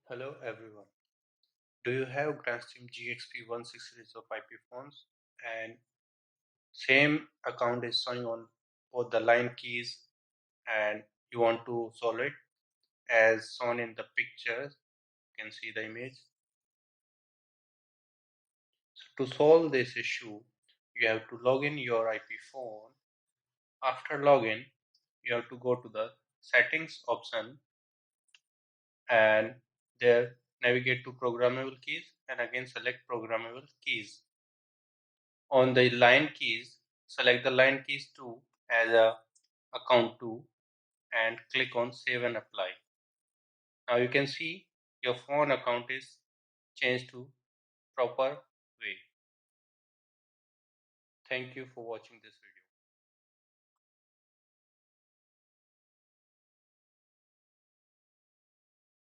Hello everyone. Do you have Grandstream GXP16 series of IP phones and same account is showing on both the line keys and you want to solve it as shown in the picture? You can see the image. So to solve this issue, you have to log in your IP phone. After login, you have to go to the settings option and there navigate to programmable keys and again select programmable keys. On the line keys, select the line keys 2 as a account 2 and click on save and apply. Now you can see your phone account is changed to proper way. Thank you for watching this video.